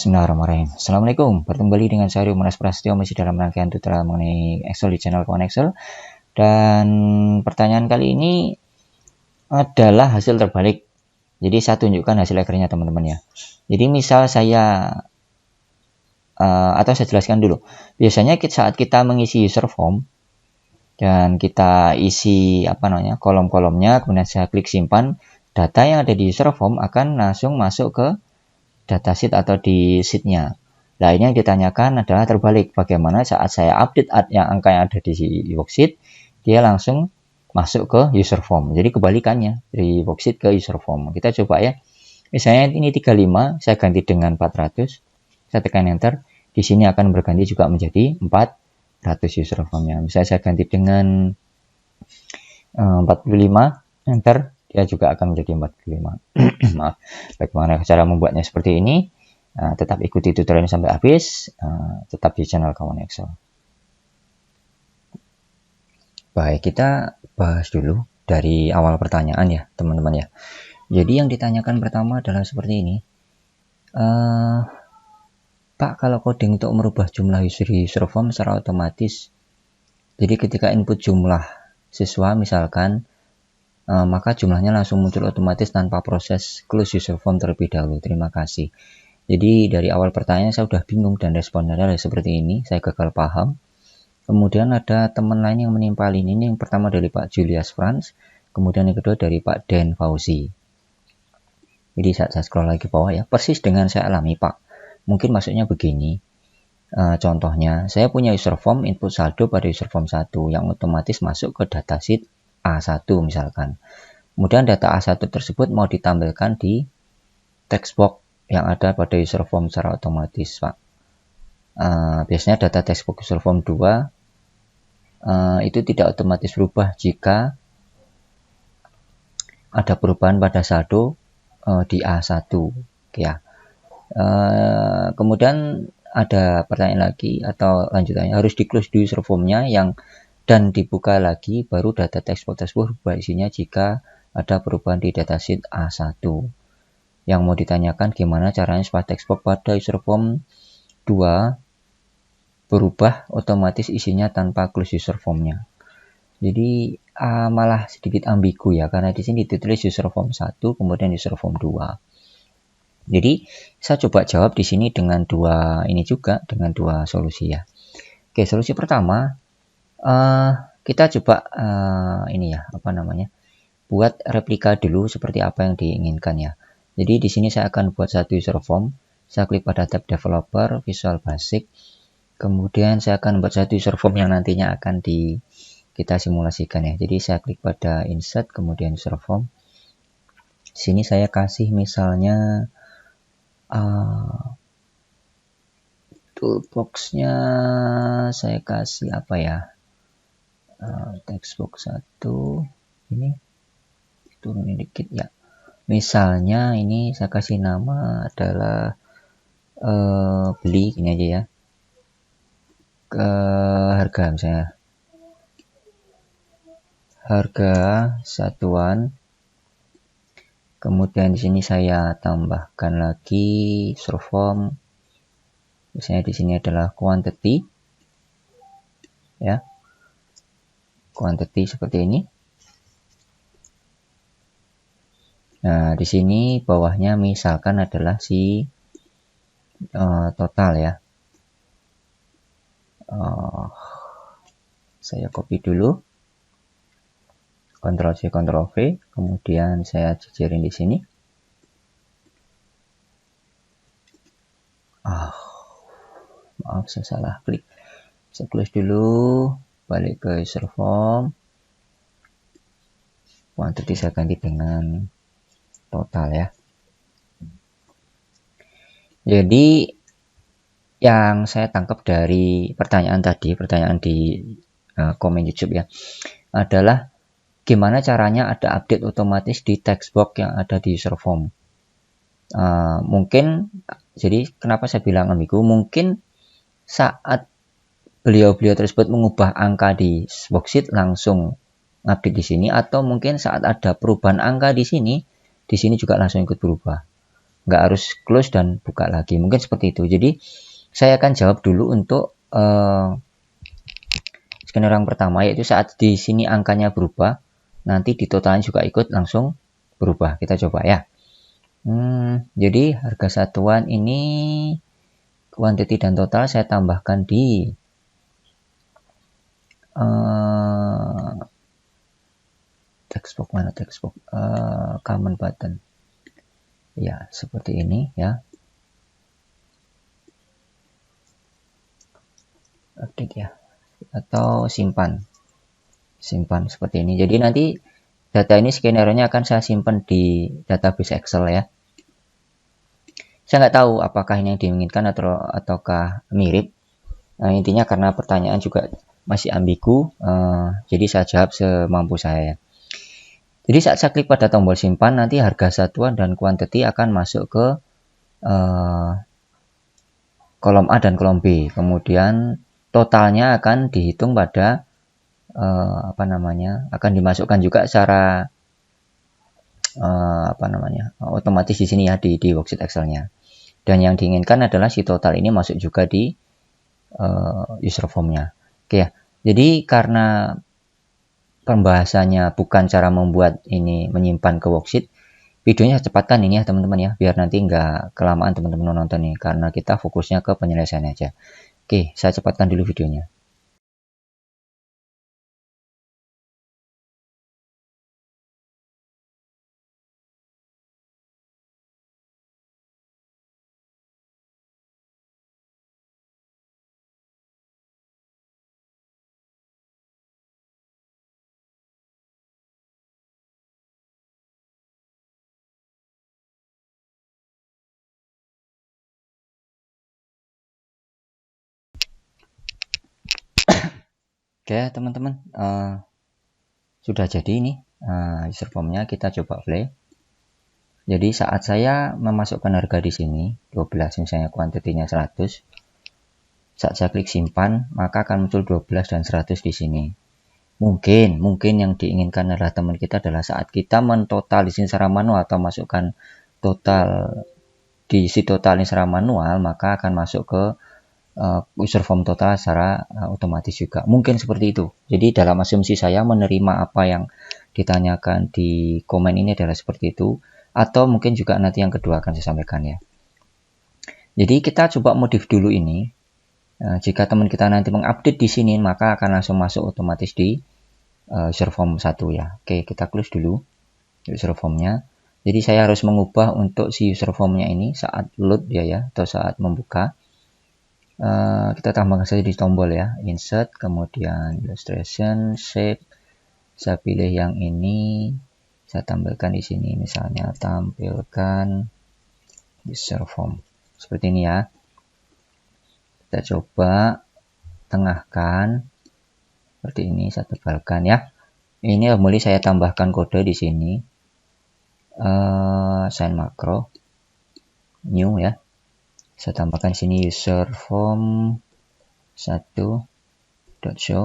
Bismillahirrahmanirrahim. Assalamualaikum. Bertemu kembali dengan saya Munas Prasetyo masih dalam rangkaian tutorial mengenai Excel di channel Kawan Excel. Dan pertanyaan kali ini adalah hasil terbalik. Jadi saya tunjukkan hasil akhirnya teman-teman ya. Jadi misal saya atau saya jelaskan dulu. Biasanya saat kita mengisi user form dan kita isi kolom-kolomnya, kemudian saya klik simpan, data yang ada di user form akan langsung masuk ke datasheet atau di sheet-nya. Nah, ini yang ditanyakan adalah terbalik. Bagaimana saat saya update yang angka yang ada di worksheet, dia langsung masuk ke user form. Jadi kebalikannya, dari worksheet ke user form. Kita coba ya. Misalnya ini 35, saya ganti dengan 400. Saya tekan enter. Di sini akan berganti juga menjadi 400 user form-nya. Misalnya saya ganti dengan 45, enter. Dia juga akan menjadi 45. Maaf, bagaimana cara membuatnya seperti ini? Tetap ikuti tutorial ini sampai habis. Tetap di channel Kawan Excel. Baik, kita bahas dulu dari awal pertanyaan ya, teman-teman ya. Jadi yang ditanyakan pertama adalah seperti ini. Pak, kalau coding untuk merubah jumlah user form secara otomatis, jadi ketika input jumlah siswa misalkan, maka jumlahnya langsung muncul otomatis tanpa proses close user form terlebih dahulu. Terima kasih. Jadi dari awal pertanyaan saya sudah bingung dan responnya adalah seperti ini. Saya gagal paham. Kemudian ada teman lain yang menimpalin ini. Yang pertama dari Pak Julius Franz. Kemudian yang kedua dari Pak Den Fauzi. Jadi saya scroll lagi ke bawah ya. Persis dengan saya alami Pak. Mungkin maksudnya begini. Contohnya, saya punya user form input saldo pada user form 1 yang otomatis masuk ke datasheet A1 misalkan. Kemudian data A1 tersebut mau ditampilkan di text box yang ada pada user form secara otomatis, Pak. Biasanya data text box user form 2 itu tidak otomatis berubah jika ada perubahan pada saldo di A1 ya. Kemudian ada pertanyaan lagi atau lanjutannya, harus di close di user formnya dan dibuka lagi baru data text box tersebut berubah isinya jika ada perubahan di datasheet A1. Yang mau ditanyakan gimana caranya supaya text box pada user form 2 berubah otomatis isinya tanpa close user formnya. Jadi malah sedikit ambigu ya, karena di sini ditulis user form 1 kemudian user form 2. Jadi saya coba jawab di sini dengan dua solusi ya. Oke, solusi pertama kita coba buat replika dulu seperti apa yang diinginkan ya. Jadi di sini saya akan buat satu user form. Saya klik pada tab developer, Visual Basic. Kemudian saya akan buat satu user form yang nantinya akan kita simulasikan ya. Jadi saya klik pada insert, kemudian user form. Di sini saya kasih misalnya toolbox-nya saya kasih apa ya? Textbox 1 ini turunin dikit ya. Misalnya ini saya kasih nama adalah beli ini aja ya. Ke harga misalnya. Harga satuan. Kemudian di sini saya tambahkan lagi user form. Misalnya di sini adalah quantity. Ya. Quantity seperti ini. Nah, di sini bawahnya misalkan adalah si total ya. Saya copy dulu. Ctrl C, Ctrl V, kemudian saya jejerin di sini. Maaf, saya salah klik. Saya close dulu, balik ke user form. Quantity saya ganti dengan total ya. Jadi yang saya tangkap dari pertanyaan di komen YouTube ya, adalah gimana caranya ada update otomatis di text box yang ada di user form. Mungkin, jadi kenapa saya bilang ambigu, mungkin saat beliau tersebut mengubah angka di worksheet langsung update di sini, atau mungkin saat ada perubahan angka di sini juga langsung ikut berubah. nggak harus close dan buka lagi. Mungkin seperti itu. Jadi saya akan jawab dulu untuk skenario yang pertama, yaitu saat di sini angkanya berubah, nanti di totalnya juga ikut langsung berubah. Kita coba ya. Jadi harga satuan ini quantity dan total saya tambahkan di textbox mana textbox common button ya, seperti ini ya. Update ya, atau simpan seperti ini. Jadi nanti data ini skenario-nya akan saya simpan di database Excel ya. Saya nggak tahu apakah ini yang diinginkan ataukah mirip. Nah, intinya karena pertanyaan juga masih ambigu, jadi saya jawab semampu saya. Jadi saat saya klik pada tombol simpan, nanti harga satuan dan quantity akan masuk ke kolom A dan kolom B. Kemudian totalnya akan dihitung pada akan dimasukkan juga secara otomatis di sini ya, di worksheet Excel-nya. Dan yang diinginkan adalah si total ini masuk juga di user form-nya. Oke ya. Jadi karena pembahasannya bukan cara membuat ini menyimpan ke worksheet, videonya saya cepatkan ini ya teman-teman ya, biar nanti nggak kelamaan teman-teman nonton nih, karena kita fokusnya ke penyelesaian aja. Oke, saya cepatkan dulu videonya. Oke teman-teman, sudah jadi ini user formnya, kita coba play. Jadi saat saya memasukkan harga di sini 12, misalnya kuantitinya 100, saat saya klik simpan maka akan muncul 12 dan 100 di sini. Mungkin yang diinginkan adalah teman kita adalah saat kita mentotal di sini secara manual atau masukkan total di si total ini secara manual, maka akan masuk ke user form total secara otomatis juga. Mungkin seperti itu. Jadi dalam asumsi saya menerima apa yang ditanyakan di komen ini adalah seperti itu, atau mungkin juga nanti yang kedua akan saya sampaikan ya. Jadi kita coba modif dulu ini. Jika teman kita nanti mengupdate di sini, maka akan langsung masuk otomatis di user form 1 ya. Oke, kita close dulu user formnya. Jadi saya harus mengubah untuk si user formnya ini saat load ya, atau saat membuka. Kita tambahkan saja di tombol ya, insert, kemudian illustration, shape. Saya pilih yang ini, saya tampilkan di sini, misalnya tampilkan user form seperti ini ya. Kita coba tengahkan seperti ini, saya tebalkan ya. Ini mulai saya tambahkan kode di sini, sign makro new ya. Saya tambahkan sini user form 1.show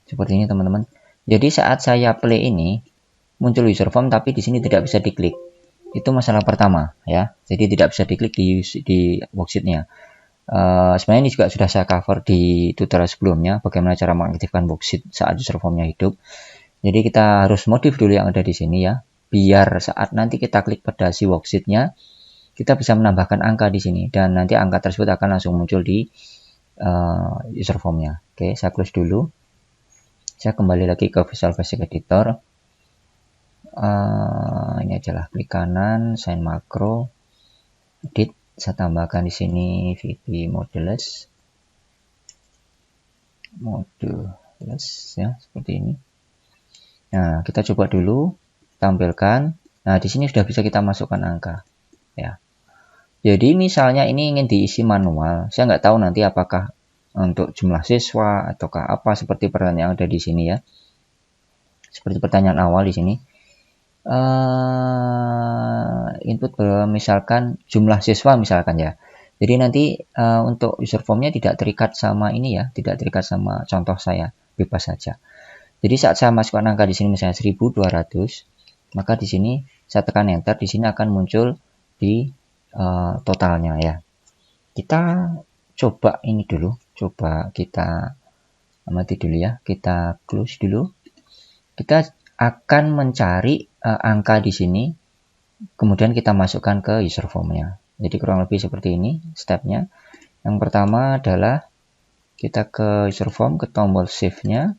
seperti ini teman-teman. Jadi saat saya play ini muncul user form, tapi di sini tidak bisa diklik. Itu masalah pertama ya. Jadi tidak bisa diklik di worksheet-nya. Sebenarnya ini juga sudah saya cover di tutorial sebelumnya, bagaimana cara mengaktifkan worksheet saat user formnya hidup. Jadi kita harus modif dulu yang ada di sini ya, biar saat nanti kita klik pada si worksheet-nya, kita bisa menambahkan angka di sini, dan nanti angka tersebut akan langsung muncul di user formnya. Oke, saya close dulu. Saya kembali lagi ke Visual Basic Editor. Ini adalah klik kanan, sign makro, edit. Saya tambahkan di sini VB modulus ya, seperti ini. Nah, kita coba dulu tampilkan. Nah, di sini sudah bisa kita masukkan angka ya. Jadi misalnya ini ingin diisi manual, saya nggak tahu nanti apakah untuk jumlah siswa ataukah apa, seperti pertanyaan yang ada di sini ya. Seperti pertanyaan awal di sini. Input misalkan jumlah siswa misalkan ya. Jadi nanti untuk user formnya tidak terikat sama ini ya, tidak terikat sama contoh saya, bebas saja. Jadi saat saya masukkan angka di sini misalnya 1200, maka di sini saya tekan enter, di sini akan muncul di totalnya ya. Kita coba ini dulu, coba kita amati dulu ya, kita close dulu. Kita akan mencari angka di sini, kemudian kita masukkan ke user form-nya. Jadi kurang lebih seperti ini stepnya. Yang pertama adalah kita ke user form, ke tombol shift-nya.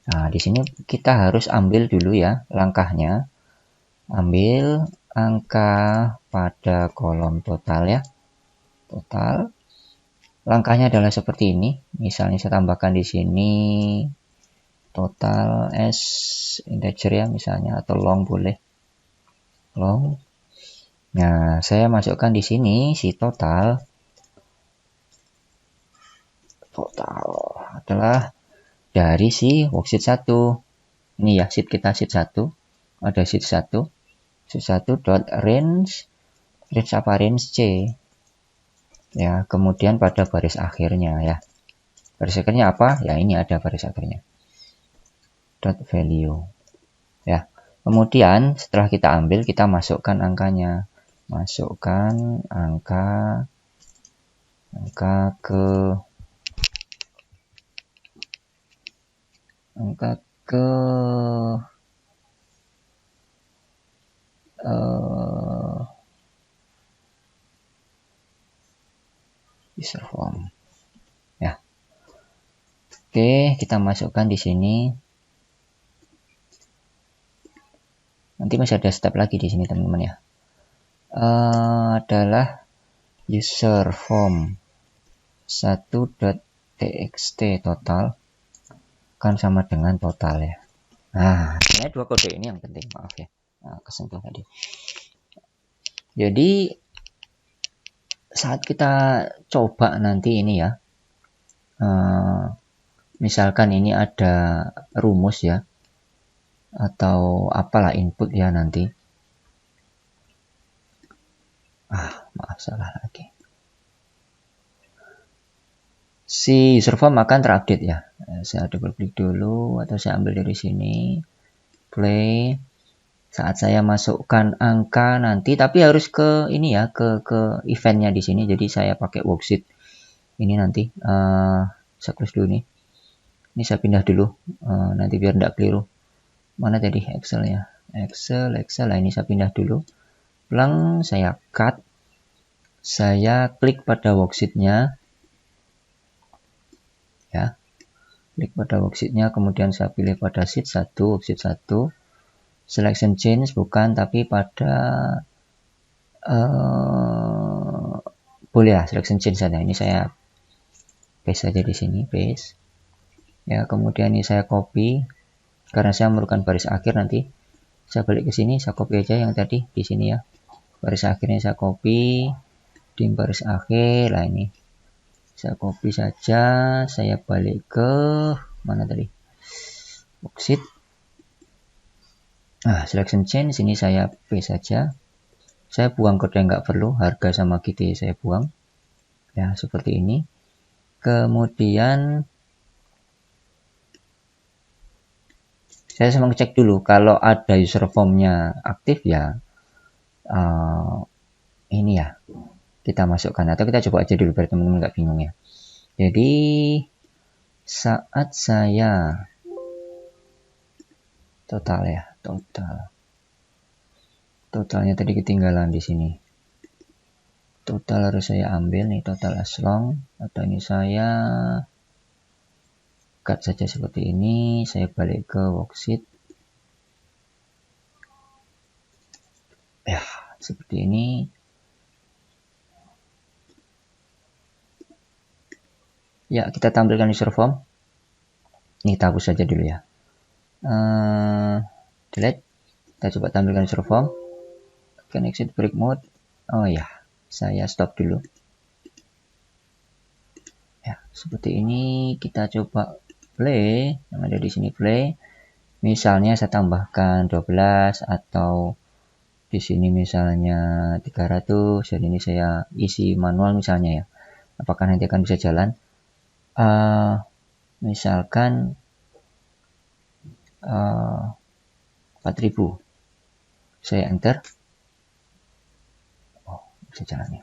Nah, di sini kita harus ambil dulu ya langkahnya. Ambil angka pada kolom total ya. Total. Langkahnya adalah seperti ini. Misalnya saya tambahkan di sini total as integer ya misalnya, atau long boleh. Long. Nah, saya masukkan di sini si total adalah dari si worksheet 1. Ini ya, sheet kita sheet 1. Ada sheet 1. Sheet 1 dot range apa? Range C. Ya, kemudian pada baris akhirnya ya. Baris akhirnya apa? Ya, ini ada baris akhirnya. Dot value. Ya. Kemudian setelah kita ambil, kita masukkan angkanya. Masukkan angka ke user form. Ya. Oke, kita masukkan di sini. Nanti masih ada step lagi di sini teman-teman ya. Adalah user form 1.txt total kan sama dengan total ya. Nah, ini dua kode ini yang penting, maaf ya. Nah, kesentuh tadi. Jadi saat kita coba nanti ini ya, misalkan ini ada rumus ya, atau apalah input ya nanti. Maaf salah lagi. Si user form akan terupdate ya. Saya double klik dulu atau saya ambil dari sini. Play. Saat saya masukkan angka nanti, tapi harus ke ini ya, ke eventnya di sini. Jadi saya pakai worksheet ini nanti. Saya close dulu nih. Ini saya pindah dulu, nanti biar tidak keliru. Mana tadi Excel-nya? Excel. Nah, ini saya pindah dulu. Pulang, saya cut. Saya klik pada worksheet-nya. Ya. Klik pada worksheet-nya, kemudian saya pilih pada sheet 1, worksheet 1. Selection change bukan, tapi pada boleh ya, selection change saja. Ini saya paste saja di sini, paste. Ya, kemudian ini saya copy. Karena saya memerlukan baris akhir nanti. Saya balik ke sini, saya copy aja yang tadi di sini ya. Baris akhirnya saya copy. Di baris akhir, lah ini. Saya copy saja, saya balik ke mana tadi? Worksheet. Nah, selection change ini saya paste saja. Saya buang kode yang nggak perlu, harga sama GT saya buang. Ya, seperti ini. Kemudian saya mengecek dulu kalau ada user form-nya aktif ya. Ini ya, kita masukkan atau kita coba aja dulu biar teman-teman nggak bingung ya. Jadi saat saya total ya, totalnya tadi ketinggalan di sini. Total harus saya ambil nih, total as long, atau ini saya cut saja seperti ini. Saya balik ke worksheet. Ya, seperti ini. Ya, kita tampilkan user form. Ini kita hapus saja dulu ya. Delete. Kita coba tampilkan user form. Can exit break mode. Oh ya, saya stop dulu. Ya, seperti ini. Kita coba play. Yang ada di sini play. Misalnya saya tambahkan 12 atau di sini misalnya 300 dan ini saya isi manual misalnya ya. Apakah nanti akan bisa jalan? Misalkan 4000. Saya enter. bisa jalannya.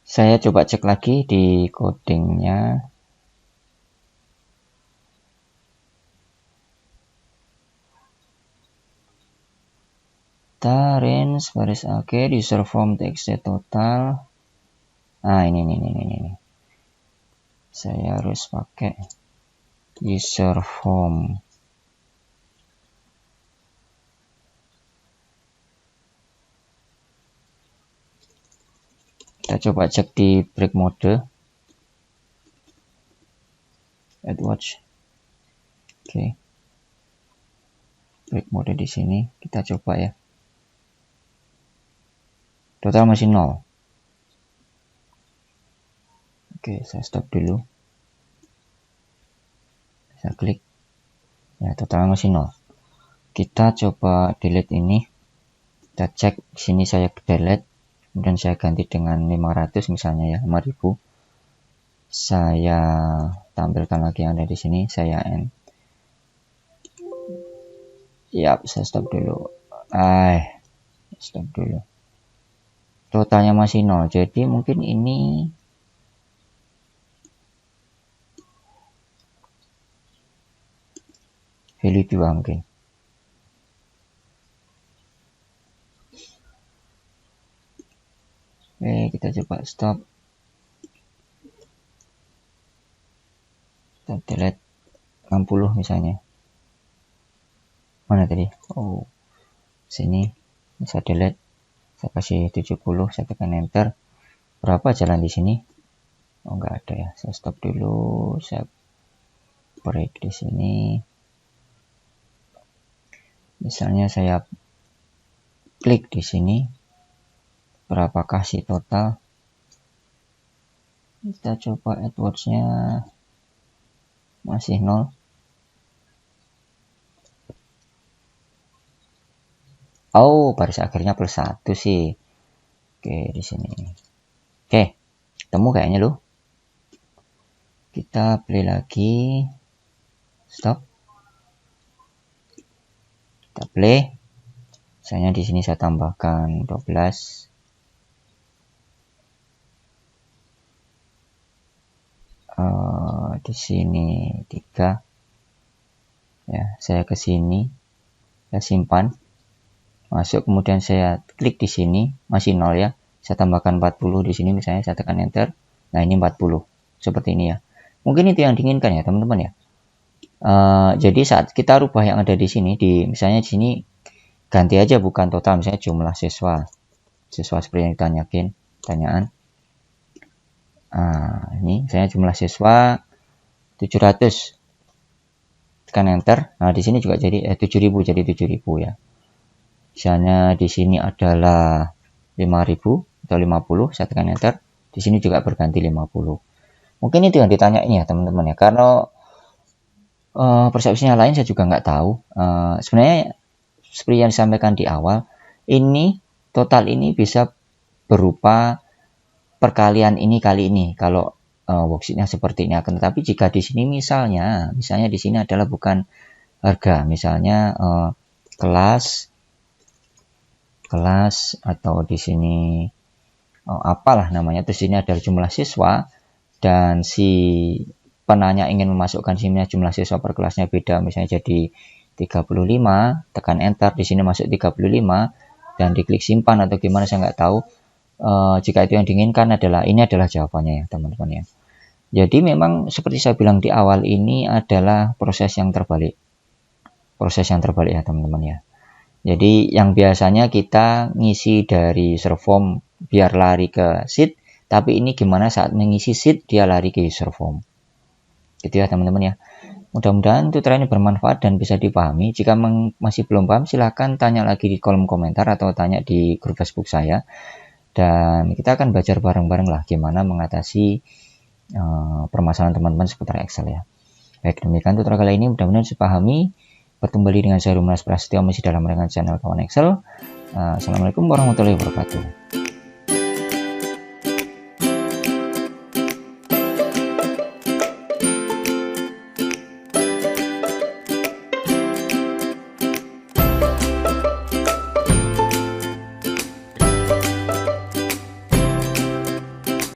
Saya coba cek lagi di codingnya. Range baris akhir user form txt total. Ini. Saya harus pakai user form. Kita coba cek di break mode. Edwatch. Oke. Break mode di sini kita coba ya. Total masih 0. Oke, saya stop dulu. Saya klik. Ya, total masih 0. Kita coba delete ini. Kita cek sini, saya delete. Kemudian saya ganti dengan 500 misalnya ya, 5000. Saya tampilkan lagi yang ada di sini. Saya end. Yap, saya stop dulu. Stop dulu. Totalnya masih 0. Jadi mungkin ini value 2 mungkin. Oke, kita coba stop. Kita delete 60 misalnya. Mana tadi? Oh, sini. Saya delete. Saya kasih 70, saya tekan enter. Berapa jalan di sini? Oh, enggak ada ya. Saya stop dulu. Saya break di sini. Misalnya saya klik di sini. Berapakah si total? Kita coba AdWords-nya masih 0. Oh, baris akhirnya +1 sih. Oke, di sini. Oke, ketemu kayaknya loh. Kita play lagi. Stop. Kita play. Misalnya di sini saya tambahkan 12. Di sini 3. Ya, saya ke sini. Saya simpan. Masuk, kemudian saya klik di sini, masih 0 ya. Saya tambahkan 40 di sini misalnya, saya tekan enter. Nah, ini 40. Seperti ini ya. Mungkin itu yang diinginkan ya, teman-teman ya. Jadi saat kita rubah yang ada di sini, misalnya di sini ganti aja bukan total, misalnya jumlah siswa seperti yang ditanyakan pertanyaan. Ini misalnya jumlah siswa 700, tekan enter. Nah, di sini juga jadi 7000, jadi 7000 ya. Misalnya di sini adalah 5000 atau 50, saya tekan enter. Di sini juga berganti 50. Mungkin itu yang ditanyain ya, teman-teman ya. Karena persepsinya lain saya juga nggak tahu. Sebenarnya seperti yang disampaikan di awal, ini total ini bisa berupa perkalian ini kali ini kalau worksheetnya seperti ini. Akan tetapi jika di sini misalnya di sini adalah bukan harga, misalnya kelas atau di sini apalah namanya, terus ini adalah jumlah siswa dan si penanya ingin memasukkan sini jumlah siswa per kelasnya beda, misalnya jadi 35, tekan enter, di sini masuk 35 dan diklik simpan atau gimana saya nggak tahu. Jika itu yang diinginkan ini adalah jawabannya ya, teman-teman ya. Jadi memang seperti saya bilang di awal, ini adalah proses yang terbalik ya, teman-teman ya. Jadi yang biasanya kita ngisi dari user form biar lari ke sheet, tapi ini gimana saat mengisi sheet dia lari ke user form. Gitu ya, teman-teman ya. Mudah-mudahan tutorial ini bermanfaat dan bisa dipahami. Jika masih belum paham, silahkan tanya lagi di kolom komentar atau tanya di grup Facebook saya. Dan kita akan belajar bareng-bareng lah gimana mengatasi permasalahan teman-teman seputar Excel ya. Baik, demikian tutorial kali ini, mudah-mudahan bisa pahami. Bertemu kembali dengan saya Rumas Prasetyo masih dalam rangkaian channel Kawan Excel. Assalamualaikum warahmatullahi wabarakatuh.